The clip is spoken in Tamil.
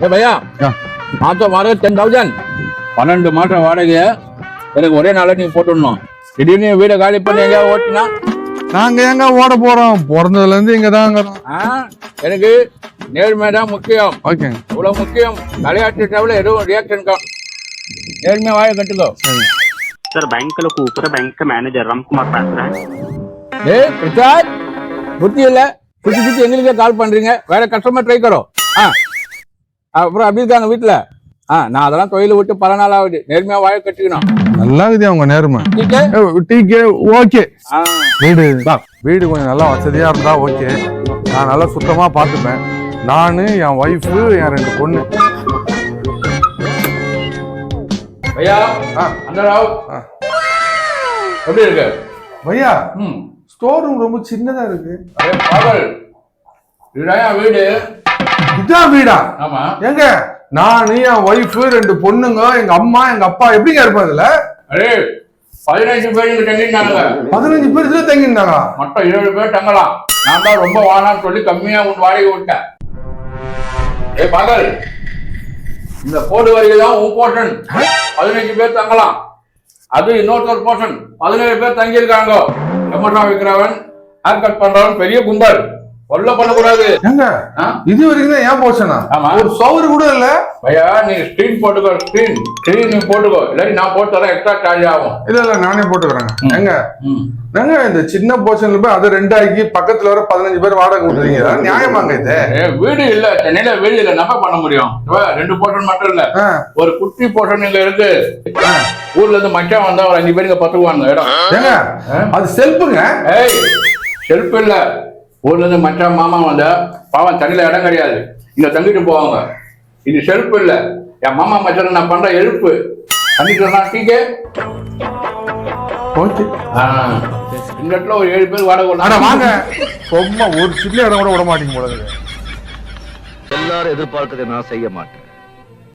பையா மாசம் வாடகை 10,000 12 மாசம் வாடகைய எனக்கு ஒரே நாள நீ போட்டுடணும். திடீர்னு வீடை காலி பண்ணி எங்கேயாவது ஓட்டினா நாங்க எங்க ஓட போறோம்? பிறந்ததுல இருந்து இங்கதான். எனக்கு நேர்மை தான் முக்கியம். ஓகேங்க, இவ்வளவு முக்கியம். விளையாட்டு டேபிள் எதுவும் ரியாக்ஷன் நேர்மையா வாயை கட்டுக்கோ. सर बैंक के लोग ऊपर बैंक का मैनेजर राम कुमार बात रहा है। பிரசாத் புத்தி இல்ல, சுத்தி சுத்தி எங்களுக்கே கால் பண்றீங்க. வேற கஸ்டமர் ட்ரை கரோ. அப்புறம் அப்படி இருக்காங்க வீட்டுல. நான் அதெல்லாம் தொழில விட்டு பல நாள் ஆகுது. நேர்மையா வாயை கட்டிக்கணும். நல்லா இருக்குது அவங்க நேர்மை. டீக்கே ஓகே. வீடு கொஞ்சம் நல்லா வசதியா இருந்தா ஓகே. நான் நல்லா சுத்தமா பாத்துப்பேன். நானு, என் ஒய்ஃபு, என் 2 பொண்ணு. பையா அந்த ராவ் எப்படி இருக்கு பையா? ஸ்டோர் ரூம் ரொம்ப சின்னதா இருக்கு. பாகல் இதுதான் வீடு. இதான் வீடா? ஆமா. எங்க நானு, என் ஒய்ஃபு, 2 பொண்ணுங்க, எங்க அம்மா, எங்க அப்பா எப்படிங்க இருப்பாங்க இதுல? அரே 15 பேர் இங்க தங்கிட்டாங்க. 15 பேர் இதுல தங்கிட்டாங்களா? மொத்தம் 20 பேர் தங்கலாம். நான் தான் ரொம்ப வானான்னு சொல்லி கம்மியா உன் வாடகை விட்டேன். பாகல் இந்த போடு வரைக்கும் உன் போர்ஷன் 15 பேர் தங்கலாம். அது இன்னொருத்தர் போர்ஷன் 17 பேர் தங்கி இருக்காங்க. டொமேட்டோ விற்கிறவன், ஹேர் கட் பண்றவன், பெரிய கும்பல். கொல்ல பண்ணக்கூடாது. எங்க இது வரைக்கும் தான் ஏன் போர்ஷனா? ஒரு சவுறு கூட இல்ல. பையா நீ ஸ்கிரீன் போட்டுக்கோ. ஸ்கிரீன் நீ போட்டுக்கோ. இல்லாட்டி நான் போட்டு தரேன், எக்ஸ்ட்ரா சார்ஜ் ஆகும். இல்ல நானே போட்டுக்கிறேங்க. எங்க நாங்க இந்த சின்ன போர்ஷன்ல போய் அது 2 ஆக்கி பக்கத்துல வர 15 பேர் வாடகை விட்டுறீங்க. நியாயமாங்க இது? வீடு இல்ல, சென்னையில வீடு இல்ல, நம்ம பண்ண முடியும். 2 போர்ஷன் மட்டும் இல்ல, ஒரு குட்டி போர்ஷன் இங்க இருக்கு. ஊர்ல இருந்து மச்சான் வந்தா ஒரு 5 பேருக்கு பத்துக்குவாங்க இடம். ஏங்க அது செல்ஃபுங்க? செல்ஃப் இல்ல, ஊர்ல இருந்து மச்சான் மாமா வந்தா பாவம் தண்ணியில இடம் கிடையாது, இங்க தங்கிட்டு போவாங்க. இது செல்ஃப் இல்ல, என் மாமா மச்சான் நான் பண்ற எழுப்பு பண்ணிட்டு டீக்கே. இந்த இடத்துல ஒரு 7 பேர் வாடகை வாங்க. ரொம்ப ஒரு சின்ன இடம் கூட விட மாட்டீங்க போல. எல்லாரும் எதிர்பார்க்கறதை நான் செய்ய மாட்டேன்.